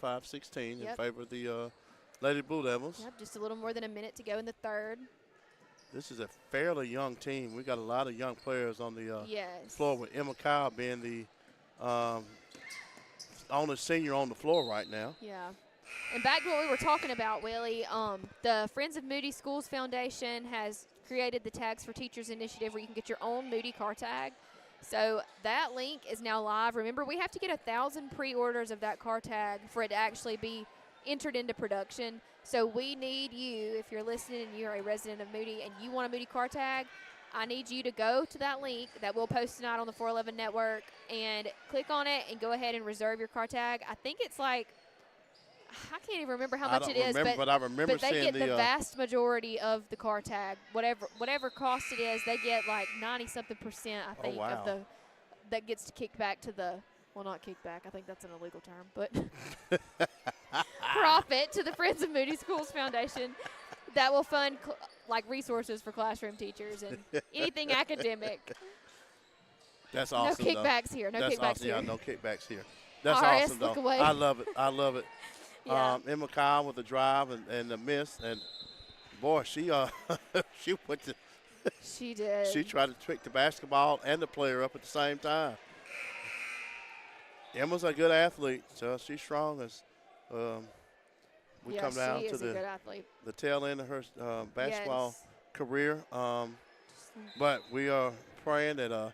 45-16 in favor of the Lady Blue Devils. Yep, just a little more than a minute to go in the third. This is a fairly young team. We got a lot of young players on the yes. floor, with Emma Kyle being the only senior on the floor right now. Yeah. And back to what we were talking about, Willie, the Friends of Moody Schools Foundation has created the Tags for Teachers initiative where you can get your own Moody car tag. So that link is now live. Remember, we have to get 1,000 pre-orders of that car tag for it to actually be entered into production. So we need you, if you're listening and you're a resident of Moody and you want a Moody car tag, I need you to go to that link that we'll post tonight on the 411 Network and click on it and go ahead and reserve your car tag. I think it's like, I can't even remember how much it is, but I remember they seeing get the vast majority of the car tag. Whatever cost it is, they get like 90-something%, I think, of the that gets to kick back to the, well, not kick back, I think that's an illegal term, but profit to the Friends of Moody Schools Foundation that will fund like resources for classroom teachers and anything academic. That's awesome. No kickbacks here. No kickbacks awesome. here. Yeah, no kickbacks here. That's RS, awesome, though. look away. I love it. I love it. Yeah. Emma Kyle with the drive and the miss, and boy, she she went to. She did. She tried to trick the basketball and the player up at the same time. Emma's a good athlete, so she's strong as we come down to the tail end of her basketball career. But we are praying that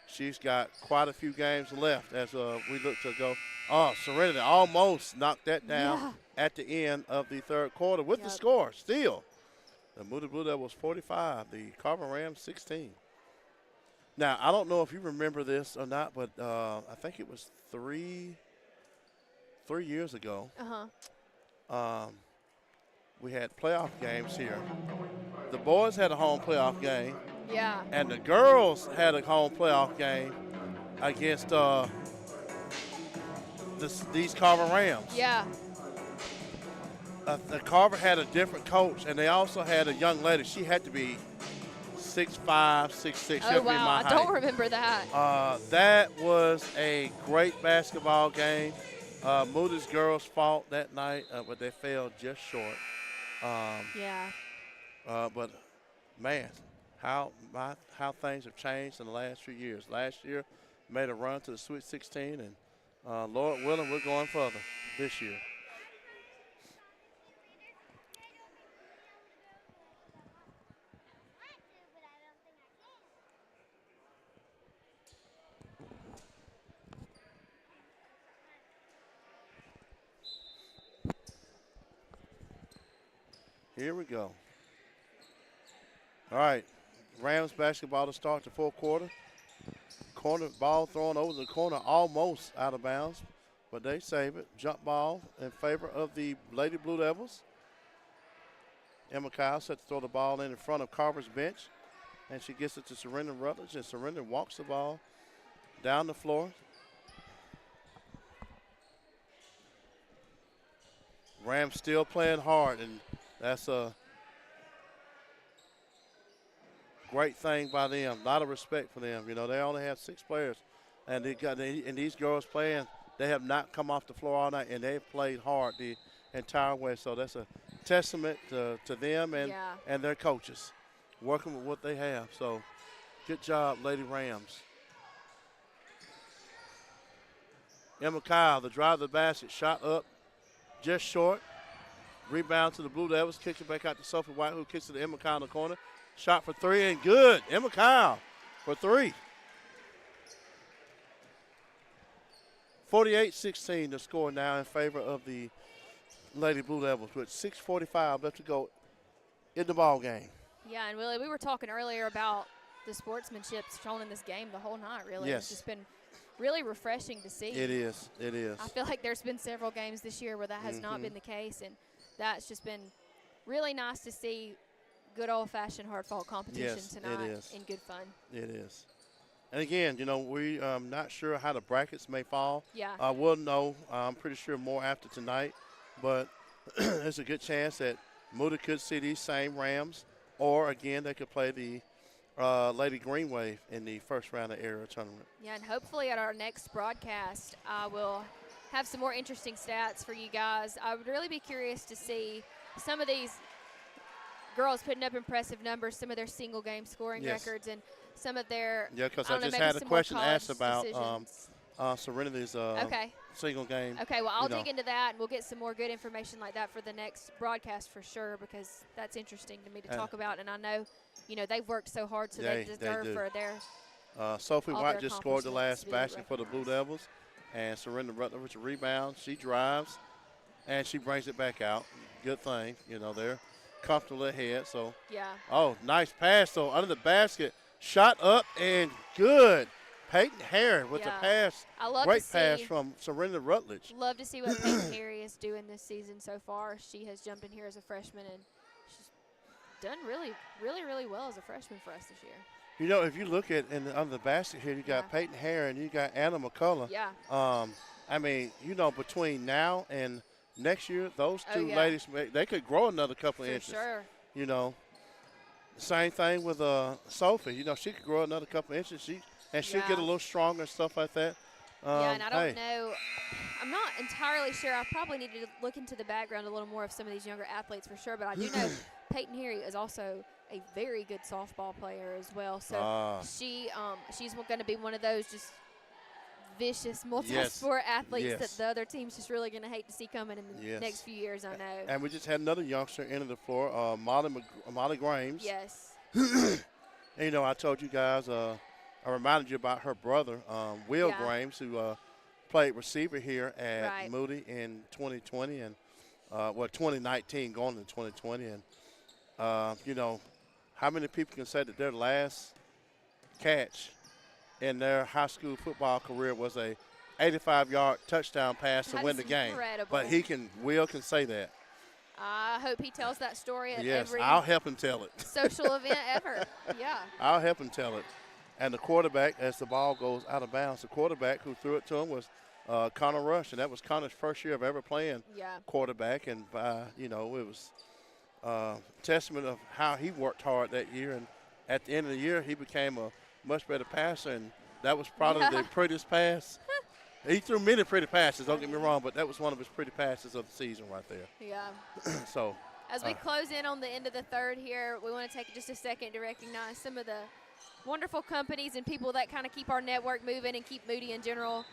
she's got quite a few games left as we look to go. Oh, Serenity almost knocked that down at the end of the third quarter with the score still. The Moody Blue Devils 45, the Carver Rams 16. Now, I don't know if you remember this or not, but I think it was three years ago. We had playoff games here. The boys had a home playoff game. Yeah. And the girls had a home playoff game against these Carver Rams. Yeah. The Carver had a different coach, and they also had a young lady. She had to be 6'5", 6'6". Oh, wow. I don't remember that. That was a great basketball game. Moody's girls fought that night, but they fell just short. But, man, how things have changed in the last few years. Last year, made a run to the Sweet 16, and Lord willing, we're going further this year. Here we go. All right, Rams basketball to start the fourth quarter. Corner ball thrown over the corner, almost out of bounds, but they save it. Jump ball in favor of the Lady Blue Devils. Emma Kyle set to throw the ball in front of Carver's bench, and she gets it to Surrender Rutledge, and Surrender walks the ball down the floor. Rams still playing hard, and that's a great thing by them. A lot of respect for them. You know, they only have 6 players, and these girls playing, they have not come off the floor all night, and they've played hard the entire way. So that's a testament to them and their coaches working with what they have. So good job, Lady Rams. Emma Kyle, the drive to the basket, shot up just short. Rebound to the Blue Devils, kicks it back out to Sophie White, who kicks it to Emma Kyle in the corner. Shot for 3 and good. Emma Kyle for 3. 48-16 the score now in favor of the Lady Blue Devils with 6:45 left to go in the ball game. Yeah, and Willie, we were talking earlier about the sportsmanship shown in this game the whole night, really. Yes. It's just been really refreshing to see. It is. It is. I feel like there's been several games this year where that has not been the case, and that's just been really nice to see good old-fashioned hard-fought competition tonight in good fun. It is. And, again, you know, we not sure how the brackets may fall. Yeah. We'll know, I'm pretty sure, more after tonight. But there's a good chance that Moody could see these same Rams, or, again, they could play the Lady Green Wave in the first round of area tournament. Yeah, and hopefully at our next broadcast, I will have some more interesting stats for you guys. I would really be curious to see some of these girls putting up impressive numbers, some of their single game scoring records, and some of their because I just had a question asked about Serenity's single game. Okay, well, I'll dig into that, and we'll get some more good information like that for the next broadcast for sure, because that's interesting to me to talk about. And I know, they've worked so hard, so they deserve for their Sophie White just scored the last basket for the Blue Devils, and Serena Rutledge with a rebound. She drives, and she brings it back out. Good thing, they're comfortable ahead. So, nice pass. So under the basket, shot up and good. Peyton Harry with the pass. Great pass from Serena Rutledge. Love to see what Peyton Harry is doing this season so far. She has jumped in here as a freshman, and she's done really, really, really well as a freshman for us this year. If you look at under the basket here, you got Peyton Harry and you got Anna McCullough. Yeah. I mean, between now and next year, those two ladies, they could grow another couple of inches. For sure. Same thing with Sophie. She could grow another couple of inches. She'll get a little stronger and stuff like that. And I don't know. I'm not entirely sure. I probably need to look into the background a little more of some of these younger athletes for sure. But I do know Peyton Harry is also a very good softball player as well. So she's going to be one of those just vicious multi-sport athletes that the other team's just really going to hate to see coming in the next few years, I know. And we just had another youngster enter the floor, Molly Grimes. Yes. And, I told you guys, I reminded you about her brother, Will Grimes, who played receiver here at Moody in 2020 and 2019 going into 2020. And, how many people can say that their last catch in their high school football career was a 85-yard touchdown pass to win the game? But Will can say that. I hope he tells that story at every I'll help him tell it. social event ever. Yeah. I'll help him tell it. And the quarterback, as the ball goes out of bounds, the quarterback who threw it to him was Connor Rush, and that was Connor's first year of ever playing quarterback. And, it was a testament of how he worked hard that year. And at the end of the year, he became a much better passer, and that was probably the prettiest pass. He threw many pretty passes, don't get me wrong, but that was one of his pretty passes of the season right there. Yeah. So, as we close in on the end of the third here, we want to take just a second to recognize some of the wonderful companies and people that kind of keep our network moving and keep Moody in general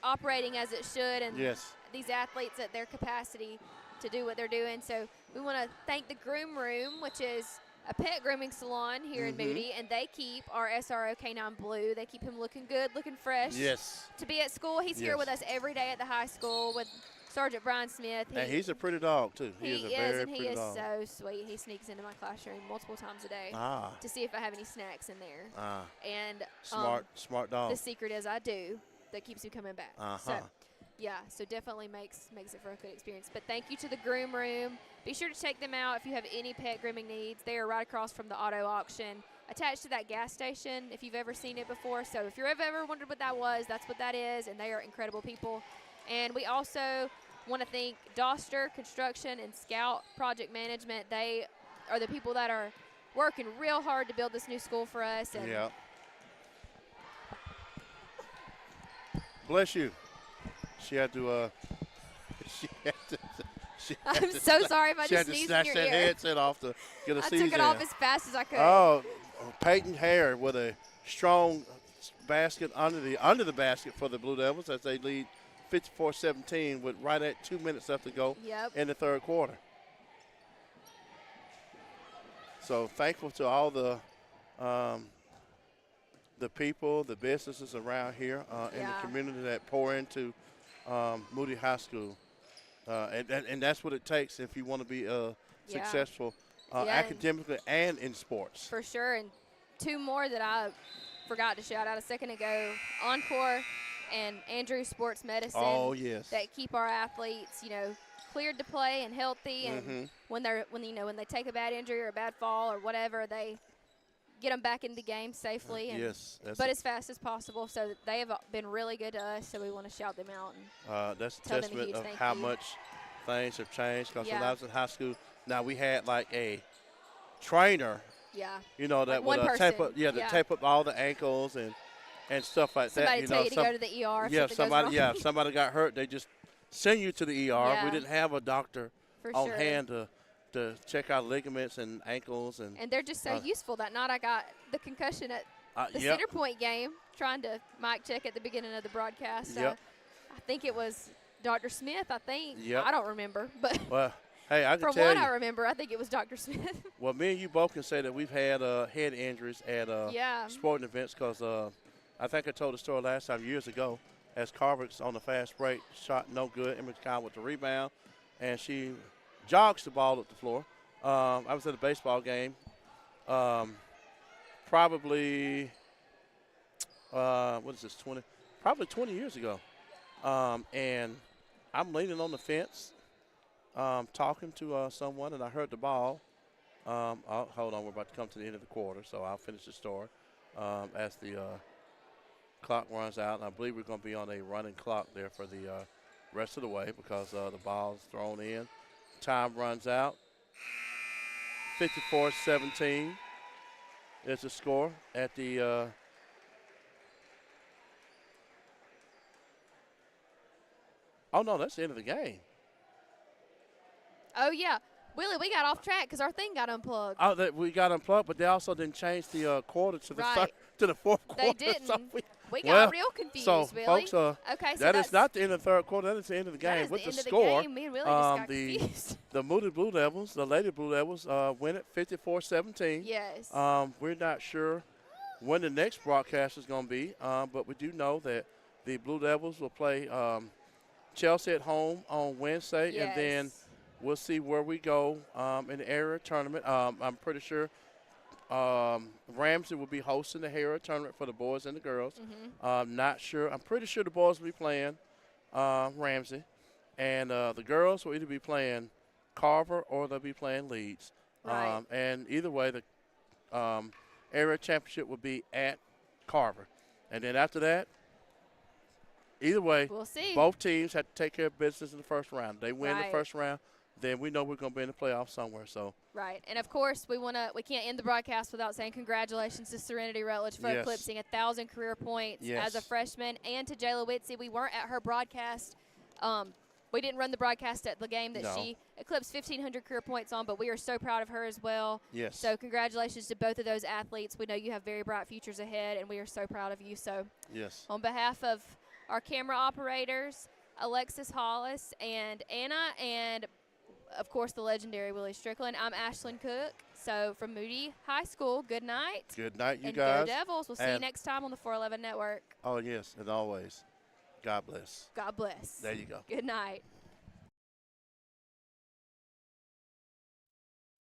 operating as it should, and these athletes at their capacity to do what they're doing. So we want to thank the Groom Room, which is a pet grooming salon here in Moody, and they keep our SRO K9 Blue. They keep him looking good, looking fresh. Yes. To be at school, he's here with us every day at the high school with Sergeant Brian Smith. And he's a pretty dog, too. He is a very pretty dog. And he is so sweet. He sneaks into my classroom multiple times a day to see if I have any snacks in there. And smart dog. The secret is I do. That keeps you coming back. So definitely makes it for a good experience. But thank you to the Groom Room. Be sure to check them out if you have any pet grooming needs. They are right across from the auto auction, attached to that gas station if you've ever seen it before. So if you've ever wondered what that was, that's what that is, and they are incredible people. And we also want to thank Doster Construction and Scout Project Management. They are the people that are working real hard to build this new school for us. And bless you. She had to. I'm so sorry if I just sneezed in your ear. She had to snatch that headset off to get a season. I took it off as fast as I could. Oh, Peyton Harry with a strong basket under the basket for the Blue Devils as they lead 54-17 with right at 2 minutes left to go in the third quarter. So thankful to all the people, the businesses around here in the community that pour into Moody High School. And that's what it takes if you want to be successful academically and in sports. For sure. And two more that I forgot to shout out a second ago, Encore and Andrew Sports Medicine. Oh, yes. That keep our athletes, cleared to play and healthy. And when they take a bad injury or a bad fall or whatever, they get them back in the game safely. And but as fast as possible. So they have been really good to us, so we want to shout them out. And that's a testament of how much things have changed. Because when I was in high school, now we had like a trainer, that would tape up all the ankles and and stuff like somebody that. Somebody tell you to go to the ER. If somebody got hurt. They just send you to the ER. Yeah. We didn't have a doctor on hand to check out ligaments and ankles. And they're just so useful. That night I got the concussion at the Center Point game, trying to mic check at the beginning of the broadcast. I think it was Dr. Smith, I think. I don't remember. But well, hey, I can tell you. From what I remember, I think it was Dr. Smith. Well, me and you both can say that we've had head injuries at sporting events because I think I told the story last time years ago as Carver's on the fast break, shot no good. Emma Kyle with the rebound, and she jogs the ball up the floor. I was at a baseball game probably, what is this, probably 20 years ago. And I'm leaning on the fence talking to someone, and I heard the ball. Hold on, we're about to come to the end of the quarter, so I'll finish the story as the clock runs out. And I believe we're going to be on a running clock there for the rest of the way because the ball's thrown in. Time runs out. 54-17 is the score at the oh, no, that's the end of the game. Oh, yeah. Willie, we got off track because our thing got unplugged. Oh, we got unplugged, but they also didn't change the quarter to the fourth quarter. They didn't. So we got real confused, so, Willie. Folks, okay, so that is not the end of the third quarter. That is the end of the game. With the score, me and Willie just got confused. The Moody Blue Devils, the Lady Blue Devils, win it 54-17. Yes. We're not sure when the next broadcast is going to be, but we do know that the Blue Devils will play Chelsea at home on Wednesday, and then we'll see where we go in the area tournament. I'm pretty sure Ramsey will be hosting the area tournament for the boys and the girls. Not sure. I'm pretty sure the boys will be playing Ramsey, and the girls will either be playing Carver or they'll be playing Leeds. Right. And either way, the area championship will be at Carver. And then after that, either way, we'll see. Both teams have to take care of business in the first round. They win the first round, then we know we're going to be in the playoffs somewhere. So right, and of course we can't end the broadcast without saying congratulations to Serenity Rutledge for eclipsing 1,000 career points as a freshman, and to Jayla Whitsey. We weren't at her broadcast. We didn't run the broadcast at the game that she eclipsed 1,500 career points on, but we are so proud of her as well. Yes. So congratulations to both of those athletes. We know you have very bright futures ahead, and we are so proud of you. So on behalf of our camera operators, Alexis Hollis and Anna, and of course the legendary Willie Strickland, I'm Ashlyn Cook. So from Moody High School, good night. Good night, you and guys. Go Devils. We'll see you next time on the 411 Network. Oh, yes, and always, God bless. God bless. There you go. Good night.